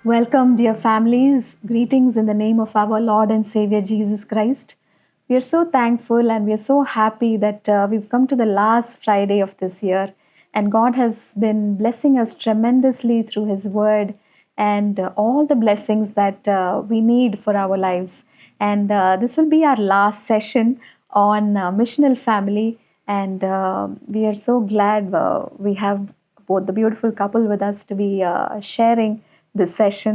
Welcome, dear families. Greetings in the name of our Lord and Savior Jesus Christ. We are so thankful and we are so happy that we've come to the last Friday of this year, and God has been blessing us tremendously through His Word and all the blessings that we need for our lives. And this will be our last session on missional family, and we are so glad we have both the beautiful couple with us to be sharing this session.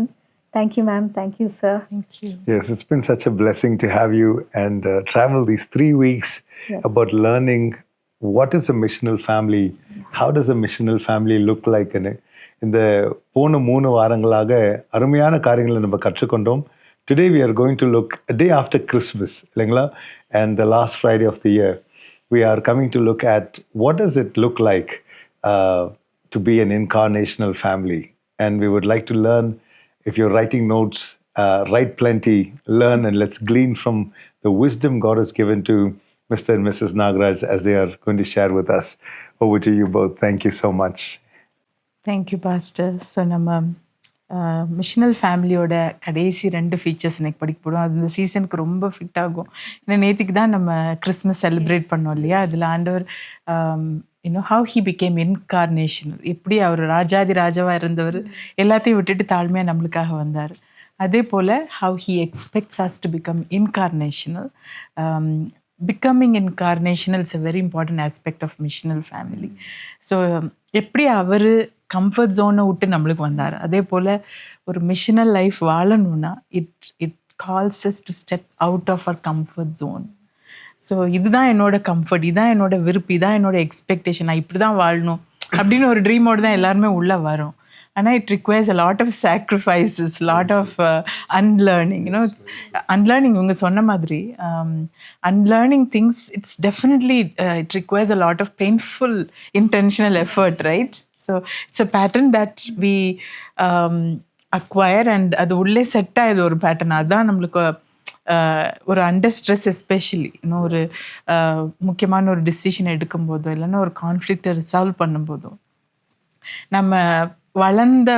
Thank you, ma'am. Thank you, sir. Thank you. Yes, it's been such a blessing to have you and travel these 3 weeks Yes. about learning what is a missional family, how does a missional family look like. இந்த போன 3 வாரங்களாக அருமையான காரியங்களை நம்ம கற்றுக்கொண்டோம். Today we are going to look a day after Christmas, இல்லைங்களா? And the last Friday of the year, we are coming to look at what does it look like to be an incarnational family. And we would like to learn. If you're writing notes, write plenty, learn, and let's glean from the wisdom God has given to Mr. and Mrs. Nagaraj as they are going to share with us. Over to you both. Thank you so much. Thank you pastor. So நம்ம மிஷனல் ஃபேமிலியோட கடைசி 2 features இன்னைக்கு படிக்க போகிறோம். அது இந்த சீசனுக்கு ரொம்ப ஃபிட் ஆகும். ஏன்னா நேற்றுக்கு தான் நம்ம கிறிஸ்மஸ் செலிப்ரேட் பண்ணோம் இல்லையா? அதில் ஆண்டவர் ஹவு ஹி பிகேம் இன்கார்னேஷனல், எப்படி அவர் ராஜாதி ராஜாவாக இருந்தவர் எல்லாத்தையும் விட்டுட்டு தாழ்மையாக நம்மளுக்காக வந்தார். அதே போல் how he expects us to become incarnational. becoming incarnational is a very important aspect of missional family. So எப்படி அவர் கம்ஃபர்ட் ஜோனை விட்டு நம்மளுக்கு வந்தார், அதே போல் ஒரு மிஷனல் லைஃப் வாழணும்னா it calls us to step out of our comfort zone. So இதுதான் என்னோட கம்ஃபர்ட், இதுதான் என்னோட விருப்பம், இதான் என்னோட எக்ஸ்பெக்டேஷன், நான் இப்படி தான் வாழணும் அப்படின்னு ஒரு ட்ரீமோடு தான் எல்லாருமே உள்ளே வரும். ஆனால் it requires a lot of sacrifices, lot of unlearning. Unlearning இவங்க சொன்ன மாதிரி unlearning things, it's definitely it requires a lot of painful intentional effort, right? So it's a pattern that we acquire and அது உள்ளே set ஆகுது ஒரு pattern. அதுதான் நம்மளுக்கு ஒரு அண்டர் ஸ்ட்ரெஸ், எஸ்பெஷலி ஒரு முக்கியமான ஒரு டிசிஷன் எடுக்கும்போதோ இல்லைன்னா ஒரு கான்ஃப்ளிக்டை ரிசால்வ் பண்ணும்போதோ நம்ம வளர்ந்த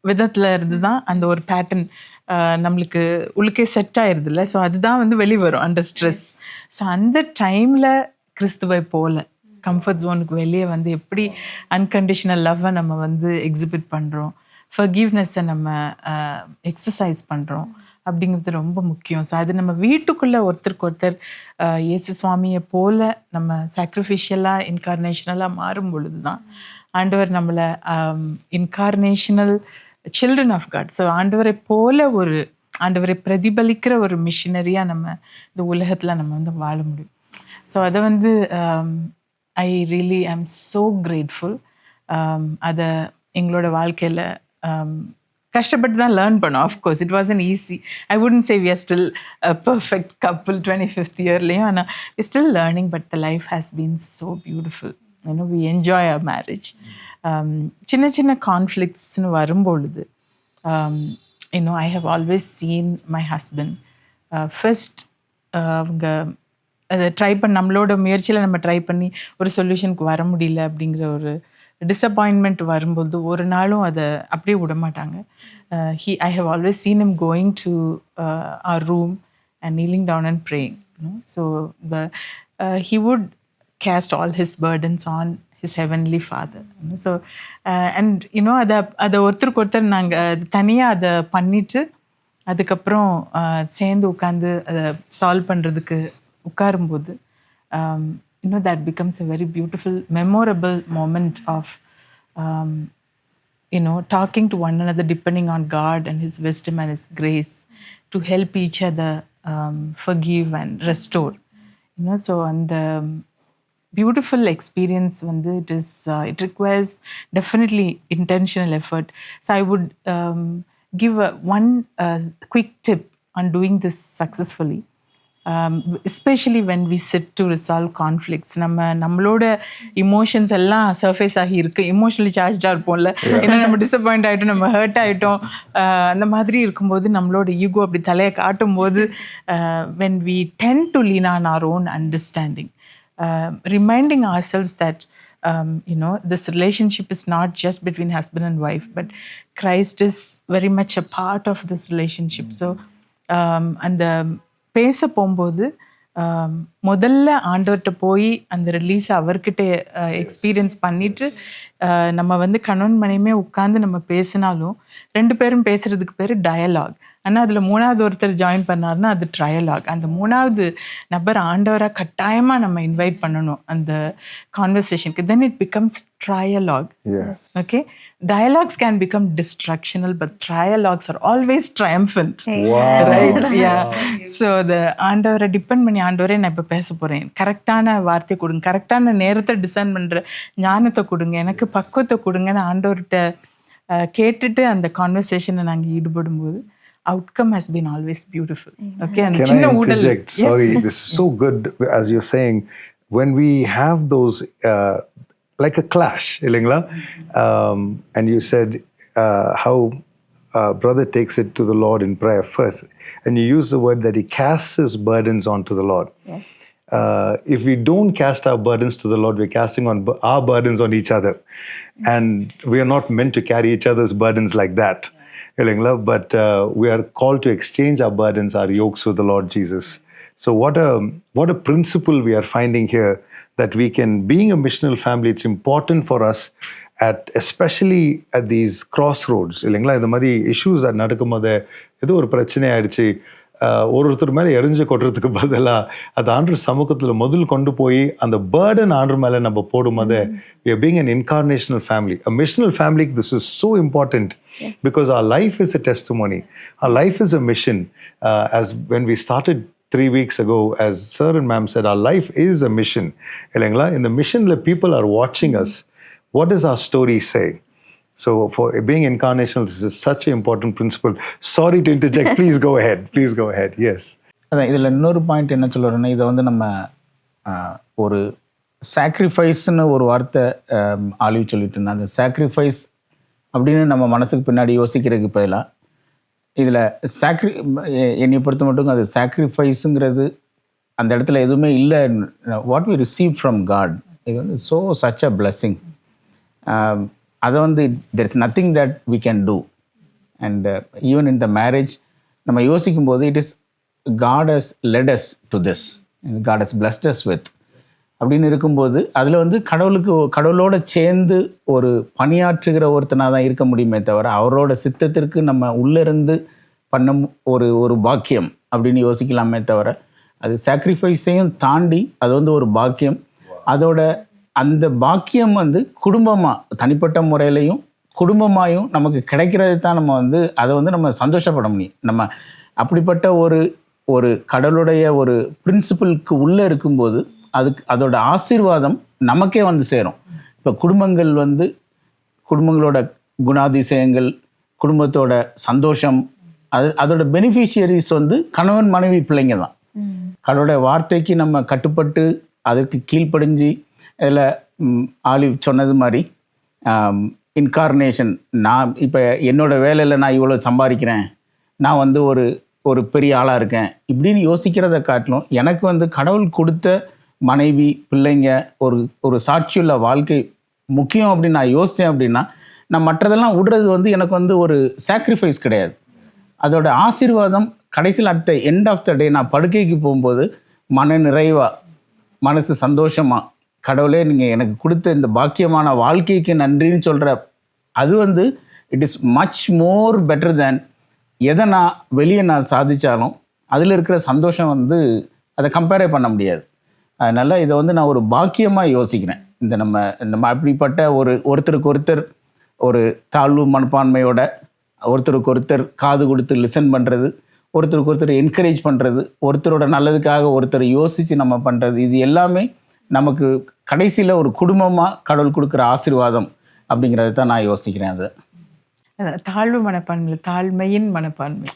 விதத்தில் இருந்து தான் அந்த ஒரு பேட்டர்ன் நம்மளுக்கு உள்ளுக்கே செட் ஆயிருதுல்ல. ஸோ அதுதான் வெளிவரும் அண்டர் ஸ்ட்ரெஸ். ஸோ அந்த டைமில் கிறிஸ்துவை போல கம்ஃபர்ட் ஜோனுக்கு வெளியே எப்படி அன்கண்டிஷனல் லவ்வை நம்ம எக்ஸிபிட் பண்ணுறோம், ஃபர்கிவ்னஸை நம்ம எக்ஸசைஸ் பண்ணுறோம் அப்படிங்கிறது ரொம்ப முக்கியம். ஸோ அது நம்ம வீட்டுக்குள்ளே ஒருத்தருக்கு ஒருத்தர் இயேசு சுவாமியை போல நம்ம சாக்ரிஃபிஷியலாக இன்கார்னேஷனலாக மாறும் பொழுது தான் ஆண்டவர் நம்மளை இன்கார்னேஷனல் சில்ட்ரன் ஆஃப் காட், ஸோ ஆண்டவரை போல ஆண்டவரை பிரதிபலிக்கிற ஒரு மிஷினரியாக நம்ம இந்த உலகத்தில் நம்ம வாழ முடியும். ஸோ அதை I really I am so grateful. அதை எங்களோட வாழ்க்கையில் கஷ்டப்பட்டு தான் லேர்ன் பண்ணோம். Of course it was uneasy, I wouldn't say we are still perfect couple 25th இயர்லேயும். ஆனால் we still learning, but the life has been so beautiful. we enjoy our marriage. சின்ன சின்ன கான்ஃப்ளிக்ட்ஸ்னு வரும்பொழுது I have always seen my husband first அவங்க அதை நம்மளோட முயற்சியில் நம்ம ட்ரை பண்ணி ஒரு சொல்யூஷனுக்கு வர முடியல அப்படிங்கிற ஒரு டிசப்பாயின்மெண்ட் வரும்போது ஒரு நாளும் அதை அப்படியே விட மாட்டாங்க. I have always seen him going to our room and kneeling down and praying. So he would cast all his burdens on his heavenly father. So and அதை ஒருத்தருக்கு ஒருத்தர் நாங்கள் தனியாக அதை பண்ணிட்டு அதுக்கப்புறம் சேர்ந்து உட்காந்து அதை சால்வ் பண்ணுறதுக்கு உட்காரும்போது that becomes a very beautiful, memorable moment of talking to one another, depending on God and His wisdom and His grace to help each other forgive and restore. So and the beautiful experience it requires definitely intentional effort. So I would give one quick tip on doing this successfully, especially when we sit to resolve conflicts. நம்மளோட emotions எல்லாம் surface ஆகி இருக்கு, emotionally சார்ஜாக இருப்போம்ல, ஏன்னா நம்ம disappoint ஆகிட்டோம், நம்ம hurt ஆகிட்டோம், அந்த மாதிரி இருக்கும்போது நம்மளோட ஈகோ அப்படி தலையை காட்டும் போது when we tend to lean on our own understanding, reminding ourselves that this relationship is not just between husband and wife, but Christ is very much a part of this relationship. So அந்த பேச போகும்போது முதல்ல ஆண்டவர்கிட்ட போய் அந்த release அவர்கிட்ட experience பண்ணிட்டு நம்ம வந்து கணவன் மனைவியுமே உட்காந்து நம்ம பேசினாலும் 2 பேரும் பேசுறதுக்கு பேர் டயலாக். ஆனால் அதில் 3வது ஒருத்தர் ஜாயின் பண்ணாருன்னா அது ட்ரையலாக். அந்த 3வது நபர் ஆண்டவராக கட்டாயமாக நம்ம இன்வைட் பண்ணணும் அந்த கான்வர்சேஷனுக்கு. Then it becomes trialogue. Okay, dialogues can become destructional, but trialogues are always triumphant. Right? Yeah. So the ஆண்டவரை டிபெண்ட் பண்ணி, ஆண்டவரே நான் இப்போ பேச போகிறேன், கரெக்டான வார்த்தையை கொடுங்க, கரெக்டான நேரத்தை டிசைன் பண்ணுற ஞானத்தை கொடுங்க, எனக்கு பக்குவத்தை கொடுங்கன்னு ஆண்டவர்கிட்ட கேட்டுட்டு அந்த கான்வர்சேஷனை நாங்கள் ஈடுபடும் போது outcome has been always beautiful. Okay, and can I interject? Sorry, this is so good. As you're saying, when we have those like a clash, illingla, and you said how brother takes it to the Lord in prayer first, and you use the word that he casts his burdens onto the Lord. Yes. If we don't cast our burdens to the Lord, we're casting on our burdens on each other, and we are not meant to carry each other's burdens like that. But we are called to exchange our burdens, our yokes with the Lord Jesus. So what a principle we are finding here, that we can, being a missional family, it's important for us especially at these crossroads. இந்த மாதிரி issues that நடக்கும்போது ஏதோ ஒரு பிரச்சனை ஆயிடுச்சு, ஒருத்தர் மேலே எரிஞ்சு கொட்டுறதுக்கு பதிலாக அது ஆண்டவர் சமூகத்தில் முதல் கொண்டு போய் அந்த பேர்டன் ஆண்டவர் மேலே நம்ம போடும்போது we are being an incarnational family. A missional family, this is so important. Yes. Because our life is a testimony. Our life is a mission. As when we started 3 weeks ago, as Sir and Ma'am said, our life is a mission. In the mission, people are watching us. What does our story say? So for being incarnational, this is such an important principle. Sorry to interject. Please go ahead. Please go ahead. Yes. அதான் இதில் இன்னொரு point என்ன சொல்லுறேன்னா, இதை வந்து நம்ம ஒரு சாக்ரிஃபைஸ்ன்னு ஒரு வார்த்தை ஆலிவ் சொல்லிட்டு இருந்தா, அந்த சாக்ரிஃபைஸ் அப்படின்னு நம்ம மனசுக்கு பின்னாடி யோசிக்கிறதுக்கு பதிலாக இதில் என்னை பொறுத்த மட்டும் அது சாக்ரிஃபைஸுங்கிறது அந்த இடத்துல எதுவுமே இல்லை. What we receive from God, இது வந்து ஸோ சச் அ பிளெஸ்ஸிங். அதை வந்து there is nothing that we can do. And even in the marriage நம்ம யோசிக்கும் போது it is God has led us to this, God has blessed us with அப்படின்னு இருக்கும்போது அதில் வந்து கடவுளோட சேர்ந்து ஒரு பணியாற்றுகிற ஒருத்தனாக தான் இருக்க முடியுமே தவிர அவரோட சித்தத்திற்கு நம்ம உள்ளிருந்து பண்ண ஒரு பாக்கியம் அப்படின்னு யோசிக்கலாமே தவிர, அது சாக்ரிஃபைஸையும் தாண்டி அது வந்து ஒரு பாக்கியம். அதோட அந்த பாக்கியம் வந்து குடும்பமாக, தனிப்பட்ட முறையிலையும் குடும்பமாயும் நமக்கு கிடைக்கிறது தான் நம்ம வந்து அதை வந்து நம்ம சந்தோஷப்பட முடியும். நம்ம அப்படிப்பட்ட ஒரு கடவுளுடைய ஒரு பிரின்சிபிளுக்கு உள்ளே இருக்கும்போது அதோட ஆசீர்வாதம் நமக்கே வந்து சேரும். இப்போ குடும்பங்களோட குணாதிசயங்கள், குடும்பத்தோட சந்தோஷம், அதோட பெனிஃபிஷியரிஸ் வந்து கணவன் மனைவி பிள்ளைங்க தான். கடவுளுடைய வார்த்தைக்கு நம்ம கட்டுப்பட்டு அதற்கு கீழ்ப்படிஞ்சு, இதில் ஆலிவ் சொன்னது மாதிரி இன்கார்னேஷன், நான் இப்போ என்னோடய வேலையில் நான் இவ்வளோ சம்பாதிக்கிறேன், நான் வந்து ஒரு பெரிய ஆளாக இருக்கேன் இப்படின்னு யோசிக்கிறத காட்டிலும் எனக்கு வந்து கடவுள் கொடுத்த மனைவி பிள்ளைங்க ஒரு சாட்சியுள்ள வாழ்க்கை முக்கியம் அப்படின்னு நான் யோசித்தேன். அப்படின்னா நான் மற்றதெல்லாம் விடுறது வந்து எனக்கு வந்து ஒரு சாக்ரிஃபைஸ் கிடையாது. அதோட ஆசீர்வாதம் கடைசியில் அடுத்த எண்ட் ஆஃப் த டே நான் படுக்கைக்கு போகும்போது மன நிறைவாக, மனசு சந்தோஷமாக, கடவுளே நீங்கள் எனக்கு கொடுத்த இந்த பாக்கியமான வாழ்க்கைக்கு நன்றின்னு சொல்கிற அது வந்து it is much more better than எதை நான் வெளியே நான் சாதித்தாலும் அதில் இருக்கிற சந்தோஷம் வந்து அதை கம்பேரே பண்ண முடியாது. அதனால் இதை வந்து நான் ஒரு பாக்கியமாக யோசிக்கிறேன். நம்ம அப்படிப்பட்ட ஒருத்தருக்கு ஒருத்தர் ஒரு தாழ்வு மனப்பான்மையோட, ஒருத்தருக்கு ஒருத்தர் காது கொடுத்து லிசன் பண்ணுறது, ஒருத்தருக்கு ஒருத்தர் என்கரேஜ் பண்ணுறது, ஒருத்தரோட நல்லதுக்காக ஒருத்தர் யோசித்து நம்ம பண்ணுறது, இது எல்லாமே நமக்கு கடைசியில் ஒரு குடும்பமாக கடவுள் கொடுக்குற ஆசீர்வாதம் அப்படிங்கிறத தான் நான் யோசிக்கிறேன். அது தாழ்வு மனப்பான்மை, தாழ்மையின் மனப்பான்மை.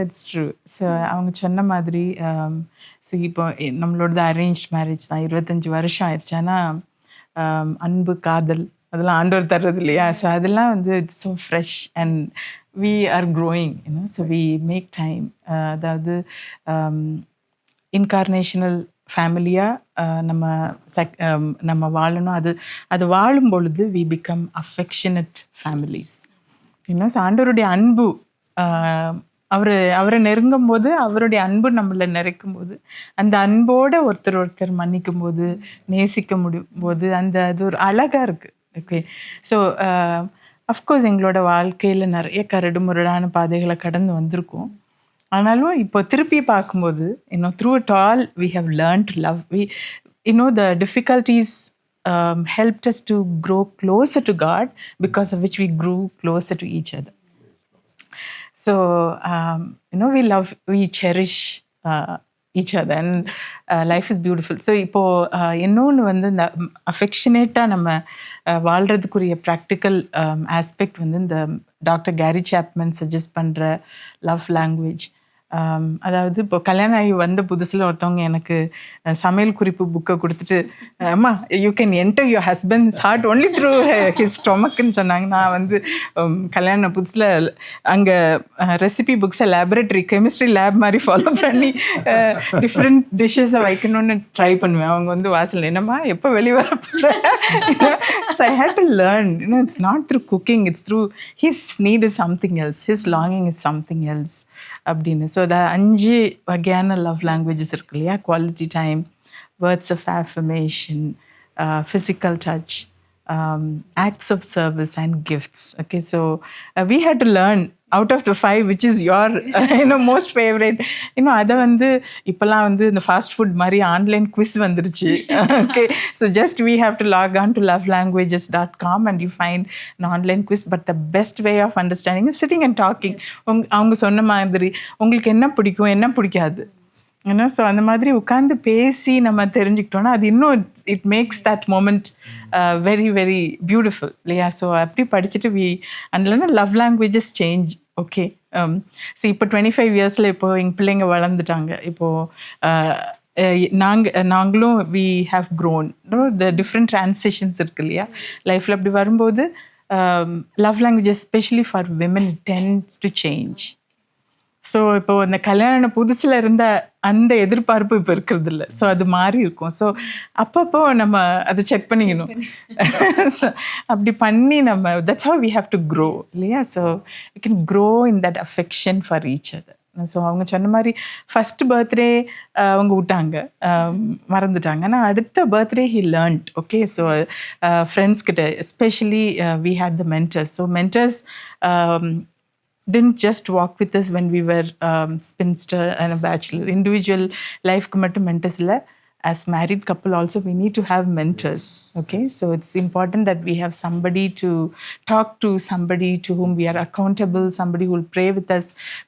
It's true. ஸோ அவங்க சொன்ன மாதிரி ஸோ இப்போ நம்மளோடது அரேஞ்ச் மேரேஜ் தான், 25 வருஷம் ஆயிடுச்சு. ஆனால் அன்பு, காதல் அதெல்லாம் ஆண்டவர் தர்றது இல்லையா? ஸோ அதெல்லாம் வந்து it's so fresh and we are growing, so we make time. அதாவது இன்கார்னேஷனல் ஃபேமிலியாக நம்ம வாழணும். அது வாழும் பொழுது வி பிகம் அஃபெக்ஷனட் ஃபேமிலிஸ். இன்னும் ஆண்டவருடைய அன்பு அவரை நெருங்கும் போது, அவருடைய அன்பு நம்மளை நிறைக்கும் போது, அந்த அன்போட ஒருத்தர் மன்னிக்கும் போது, நேசிக்க முடியும் போது, அது ஒரு அழகாக இருக்குது. ஓகே, ஸோ அஃப்கோர்ஸ் எங்களோட வாழ்க்கையில் நிறைய கரடு முரடான பாதைகளை கடந்து வந்திருக்கோம். ஆனாலும் இப்போ திருப்பி பார்க்கும்போது through it all we have learn to love. the difficulties helped us to grow closer to God, because of which we grew closer to each other. So we cherish each other, and life is beautiful. So இப்போ இன்னொன்று வந்து இந்த அஃபெக்ஷனேட்டாக நம்ம வாழ்கிறதுக்குரிய practical aspect வந்து இந்த doctor carry Chapman suggest பண்ணுற love language. அதாவது இப்போ கல்யாணம் ஆகி வந்த புதுசில் ஒருத்தவங்க எனக்கு சமையல் குறிப்பு புக்கை கொடுத்துட்டு, அம்மா you can enter your husband's heart only through his ஸ்டொமக்குன்னு சொன்னாங்க. நான் வந்து கல்யாண புதுசில் அங்கே ரெசிபி புக்ஸை லேபரேட்டரி கெமிஸ்ட்ரி லேப் மாதிரி ஃபாலோ பண்ணி டிஃப்ரெண்ட் டிஷ்ஷஸை வைக்கணும்னு ட்ரை பண்ணுவேன். அவங்க வந்து வாசல் என்னம்மா எப்போ வெளியே வரப்போ. So I had to learn, it's not through cooking, it's through his need is something else, his longing is something else அப்படின்னு. ஸோ 5 வகையான லவ் லாங்குவேஜஸ் இருக்கு இல்லையா? Quality time, words of affirmation, physical touch, acts of service and gifts. Okay, so we had to learn out of the 5 which is your most favorite. அதை வந்து இப்போல்லாம் வந்து இந்த fast food மாதிரி online quiz வந்துருச்சு. Okay, so just we have to log on to lovelanguages.com and you find an online quiz. But the best way of understanding is sitting and talking. அவங்க சொன்ன மாதிரி உங்களுக்கு என்ன பிடிக்கும், என்ன பிடிக்காது, ஸோ அந்த மாதிரி உட்காந்து பேசி நம்ம தெரிஞ்சுக்கிட்டோன்னா அது இன்னும் it makes that moment very very beautiful இல்லையா? ஸோ அப்படி படிச்சுட்டு அதில் love languages change. Okay, so இப்போ 25 இயர்ஸில் இப்போது எங்கள் பிள்ளைங்க வளர்ந்துட்டாங்க. இப்போது நாங்களும் we have grown. The different transitions இருக்கு இல்லையா லைஃப்பில். அப்படி வரும்போது love language especially for women tends to change. So இப்போ அந்த கல்யாண புதுசில் இருந்த அந்த எதிர்பார்ப்பு இப்போ இருக்கிறது இல்லை. ஸோ அது மாறி இருக்கும். ஸோ அப்பப்போ நம்ம அதை செக் பண்ணிக்கணும். ஸோ அப்படி பண்ணி நம்ம that's how we have to grow இல்லையா? So you can grow in that affection for each other. So அவங்க சொன்ன மாதிரி ஃபஸ்ட் பர்த்டே அவங்க விட்டாங்க, மறந்துட்டாங்க. ஆனால் அடுத்த birthday he learnt. Okay, so friends கிட்ட especially we had the mentors. So mentors didn't just walk with us when we were spinster and a bachelor. Individual life ku mattum mentors illa, as married couple also we need to have mentors. Okay, so it's important that we have somebody to talk to, somebody to whom we are accountable, somebody who will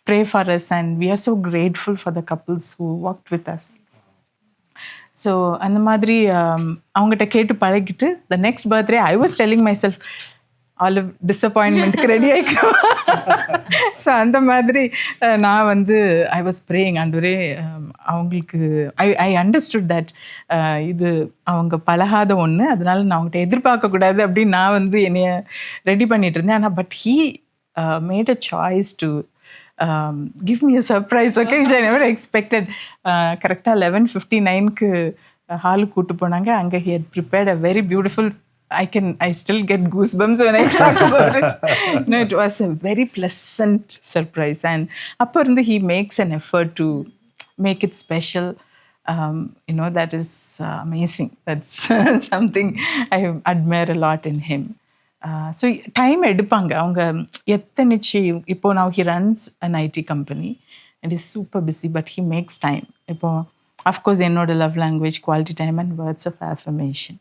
pray for us, and we are so grateful for the couples who walked with us. So அந்த மாதிரி அவங்ககிட்ட கேட்டு பழகிட்டு the next birthday I was telling myself all டிஸப்பாயின்மெண்ட்டுக்கு ready ஆகிக்கணும். So அந்த மாதிரி நான் வந்து ஐ வாஸ் ப்ரேயிங், ஆண்டவரே அவங்களுக்கு ஐ அண்டர்ஸ்டுட் தட் இது அவங்க பழகாத ஒன்று, அதனால நான் அவங்ககிட்ட எதிர்பார்க்கக்கூடாது அப்படின்னு நான் வந்து என்னைய ரெடி பண்ணிட்டு இருந்தேன். ஆனால் but he made a choice to give me a surprise, okay, which I never expected. கரெக்டாக 11:59க்கு ஹாலுக்கு கூட்டு போனாங்க. அங்கே he had prepared a very beautiful, I still get goosebumps when I talk about it. It was a very pleasant surprise, and அப்போ இருந்து he makes an effort to make it special. That is amazing. That's something I admire a lot in him. So time எடுப்பாங்க அவங்க எத்தனைச்சு. இப்போ now he runs an IT company and is super busy, but he makes time. இப்போ of course என்னோட love language quality time and words of affirmation.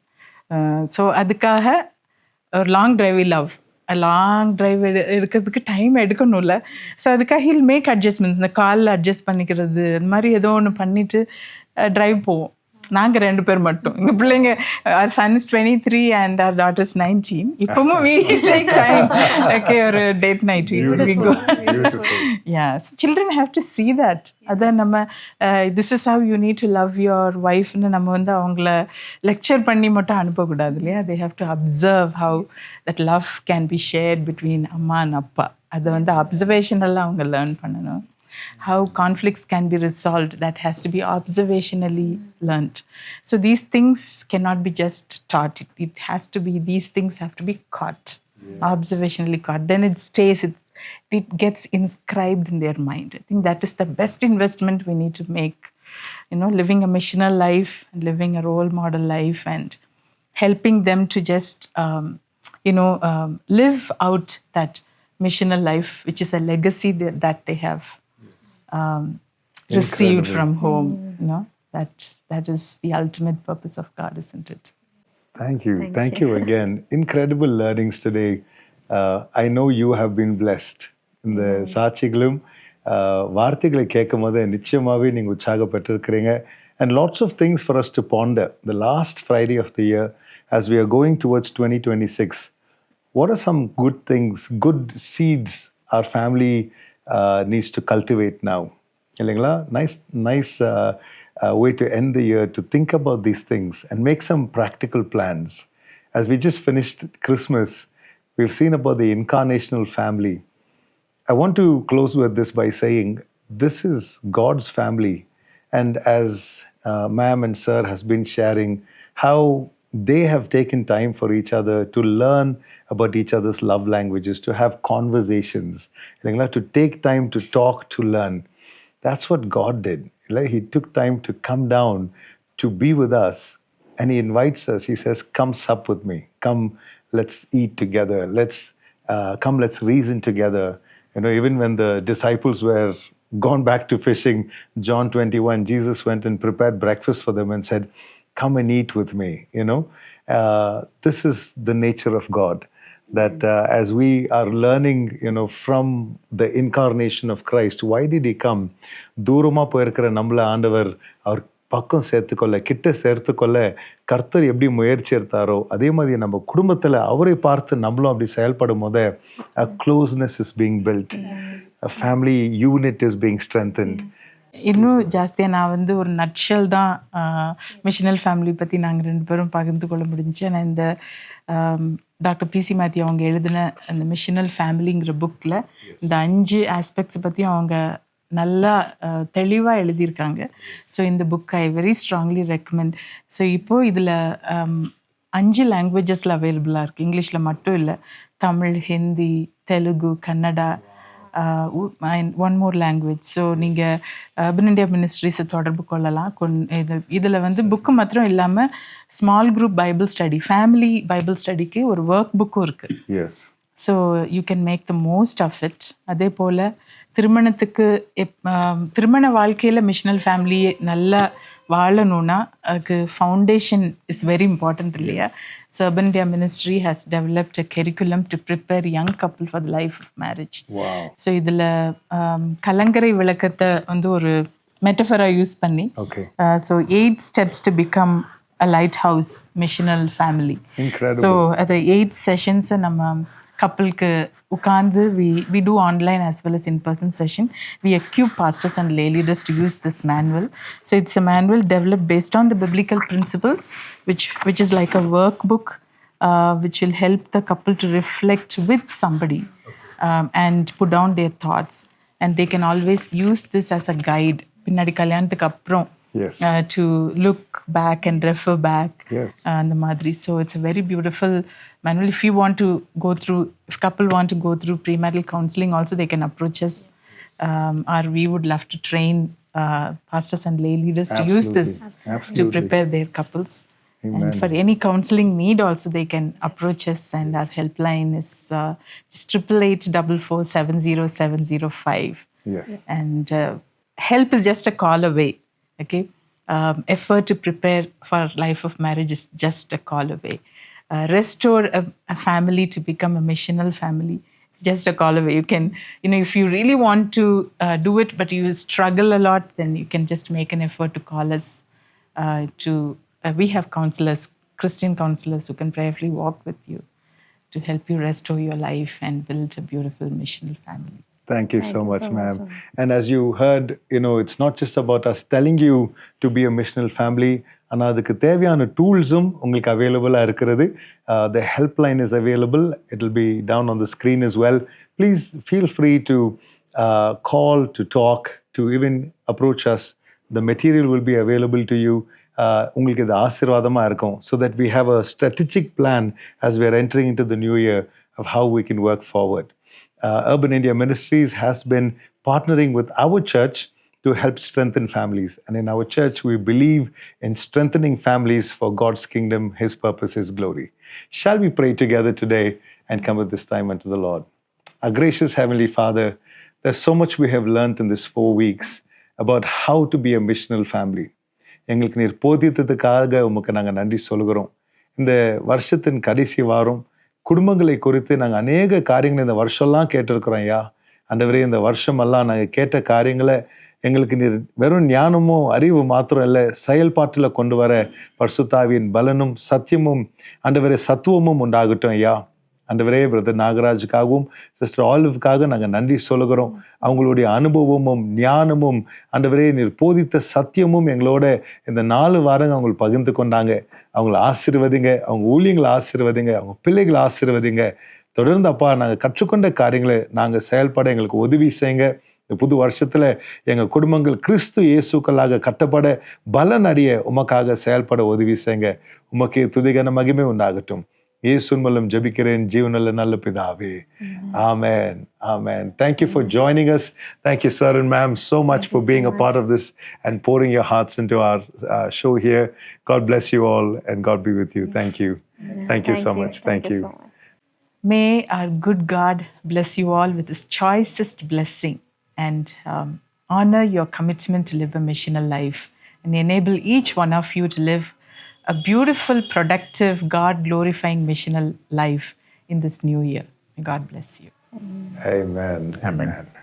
So அதுக்காக ஒரு long drive எடுக்கிறதுக்கு time எடுக்கணும்ல. So அதுக்காக ஹில் மேக் அட்ஜஸ்ட்மெண்ட்ஸ். இந்த காலில் adjust பண்ணிக்கிறது, அந்த மாதிரி ஏதோ ஒன்று பண்ணிவிட்டு டிரைவ் போவோம். நாங்கள் 2 பேர் மட்டும். எங்கள் பிள்ளைங்க our son is 23 and our daughter is 19. இப்போவும் we take time. Okay, ஒரு date night we go. Yeah, so children have to see that. அதான் நம்ம this is how you need to love your wife-ன்னு நம்ம வந்து அவங்கள லெக்சர் பண்ணி மட்டும் அனுப்பக்கூடாது இல்லையா? they have to observe how that love can be shared between அம்மா and அப்பா. அதை வந்து அப்சர்வேஷனெல்லாம் அவங்க லேர்ன் பண்ணணும். how conflicts can be resolved, that has to be observationally learned. So these things cannot be just taught. It has to be, these things have to be caught, observationally caught. Then it stays, it gets inscribed in their mind. I think that is the best investment we need to make. Living a missional life, living a role model life, and helping them to just, live out that missional life, which is a legacy that they have received from home. That is the ultimate purpose of God, isn't it? Thank you. Thank you again. Incredible learnings today. I know you have been blessed. இந்த சாட்சிகளும் வார்த்தைகளை கேட்கும் போது நிச்சயமாகவே நீங்கள் உற்சாகப்பட்டிருக்கிறீங்க. And lots of things for us to ponder. The last Friday of the year, as we are going towards 2026, what are some good things, good seeds our family needs to cultivate now? இல்லைங்களா? Nice way to end the year, to think about these things and make some practical plans. As we just finished Christmas, we've seen about the incarnational family. I want to close with this by saying this is God's family. And as ma'am and sir has been sharing how they have taken time for each other to learn about each other's love languages, to have conversations, to take time to talk, to learn. That's what God did. He took time to come down, to be with us, and he invites us. He says, come sup with me. Come, let's eat together. Let's reason together. Even when the disciples were gone back to fishing, John 21, Jesus went and prepared breakfast for them and said, come and eat with me. This is the nature of God, that as we are learning, from the incarnation of Christ, why did he come? தூரமா போயிருக்கிற நம்மள ஆண்டவர் அவர் பக்கம் சேர்த்துக்கொள்ள, கிட்ட சேர்த்துக்கொள்ள கர்த்தர் எப்படி முயற்சி எடுத்தாரோ அதே மாதிரி நம்ம குடும்பத்தில் அவரை பார்த்து நம்மளும் அப்படி செயல்படும் போது a closeness is being built, a family unit is being strengthened. இன்னும் ஜாஸ்தியாக நான் ஒரு நட்ஷல் தான் மிஷனல் ஃபேமிலி பற்றி நாங்கள் 2 பேரும் பகிர்ந்து கொள்ள முடிஞ்சு. ஆனால் இந்த டாக்டர் பிசி மேத்யூ அவங்க எழுதின அந்த மிஷனல் ஃபேமிலிங்கிற புக்கில் இந்த 5 ஆஸ்பெக்ட்ஸை பற்றியும் அவங்க நல்லா தெளிவாக எழுதியிருக்காங்க. ஸோ இந்த book I very strongly recommend. So இப்போது இதில் 5 லாங்குவேஜஸில் அவைலபிளாக இருக்குது. இங்கிலீஷில் மட்டும் இல்லை, Tamil, Hindi, Telugu, Kannada, one more language. So நீங்கள் அர்பன் இந்தியா மினிஸ்ட்ரிஸை தொடர்பு கொள்ளலாம். இதில் புக்கு மாத்திரம் இல்லாமல் small group Bible study, family Bible ஸ்டடிக்கு ஒரு ஒர்க் புக்கும் இருக்குது. So you can make the most of it. அதே போல் திருமண வாழ்க்கையில் மிஷனல் ஃபேமிலியை நல்லா வாழணும்னா அதுக்கு ஃபவுண்டேஷன் இஸ் வெரி இம்பார்ட்டன்ட் இல்லையா? So urban India ministry has developed a curriculum to prepare young couple for the life of marriage. So இதில் கலங்கரை விளக்கத்தை ஒரு மெட்டஃபராக யூஸ் பண்ணி, so 8 steps to become a lighthouse missional family. ஸோ அது 8 sessions நம்ம கப்பலுக்கு உட்கார்ந்து we do online as well as in-person session. We equip pastors and lay leaders to use this manual. So it's a manual developed based on the biblical principles, which is like a workbook, which will help the couple to reflect with somebody and put down their thoughts. And they can always use this as a guide. பின்னாடி கல்யாணத்துக்கு அப்புறம் to look back and refer back. அந்த மாதிரி. So it's a very beautiful manual. If you want to go through, if couple want to go through premarital counseling also, they can approach us, or we would love to train pastors and lay leaders to use this to prepare their couples. Amen. And for any counseling need also, they can approach us, and our helpline is just 888-4470705. And help is just a call away. Okay, effort to prepare for life of marriage is just a call away. Restore a family to become a missional family, it's just a call away. You can, if you really want to do it but you struggle a lot, then you can just make an effort to call us. We have counselors, Christian counselors, who can prayerfully walk with you to help you restore your life and build a beautiful missional family. Thank you so much, ma'am. And as you heard, it's not just about us telling you to be a missional family. ஆனால் அதுக்கு தேவையான டூல்ஸும் உங்களுக்கு அவைலபிளாக இருக்கிறது. The helpline is available. It will be down on the screen as well. Please feel free to call, to talk, to even approach us. The material will be available to you. உங்களுக்கு இது ஆசீர்வாதமா இருக்கும், so that we have a strategic plan as we are entering into the new year of how we can work forward. Urban India Ministries has been partnering with our church to help strengthen families. And in our church, we believe in strengthening families for God's kingdom, His purpose, His glory. Shall we pray together today and commit this time unto the Lord? Our gracious Heavenly Father, there's so much we have learned in these 4 weeks about how to be a missional family. எங்களுக்கு நீர் போதித்ததுக்காக உமக்கு நாங்கள் நன்றி சொல்கிறோம். இந்த வருஷத்தின் கடைசி வாரம் குடும்பங்களை குறித்து நாங்கள் அநேக காரியங்களை இந்த வருஷம்லாம் கேட்டிருக்கிறோம் ஐயா. ஆண்டவரே, இந்த வருஷமெல்லாம் நாங்கள் கேட்ட காரியங்களை எங்களுக்கு நீர் வெறும் ஞானமும் அறிவு மாத்திரம் இல்லை, செயல்பாட்டில் கொண்டு வர பரிசுத்தாவியின் பலனும் சத்தியமும் ஆண்டவரே சத்துவமும் உண்டாகட்டும் ஐயா. ஆண்டவரே, பிரதர் நாகராஜுக்காகவும் சிஸ்டர் ஆலிவுக்காக நாங்கள் நன்றி சொல்லுகிறோம். அவங்களுடைய அனுபவமும் ஞானமும் ஆண்டவரே நீர் போதித்த சத்தியமும் எங்களோட இந்த 4 வாரங்கள் அவங்க பகிர்ந்து கொண்டாங்க. அவங்கள ஆசீர்வதிங்க, அவங்க ஊழியங்களை ஆசீர்வதிங்க, அவங்க பிள்ளைகளை ஆசீர்வதிங்க. தொடர்ந்து அப்பா, நாங்கள் கற்றுக்கொண்ட காரியங்களை நாங்கள் செயல்பட எங்களுக்கு உதவி செய்யுங்க. இந்த புது வருஷத்துல எங்கள் குடும்பங்கள் கிறிஸ்து இயேசுக்களாக கட்டப்பட பலன் அடைய உமக்காக செயல்பட உதவி செய்யுங்க. உமக்கே துதிகன மகிமை உண்டாகட்டும். இயேசுவின் மூலம் ஜெபிக்கிறேன் ஜீவனுள்ள நல்ல பிதாவே. Amen. Amen. Thank you for joining us. Thank you, sir and ma'am, so much for being a part of this and pouring your hearts into our show here. God bless you all and God be with you. Thank you. Thank you so much. Thank you. so much. May our good God bless you all with His choicest blessing and honor your commitment to live a missional life and enable each one of you to live a beautiful, productive, God-glorifying missional life in this new year. May God bless you. Amen. Amen. Amen.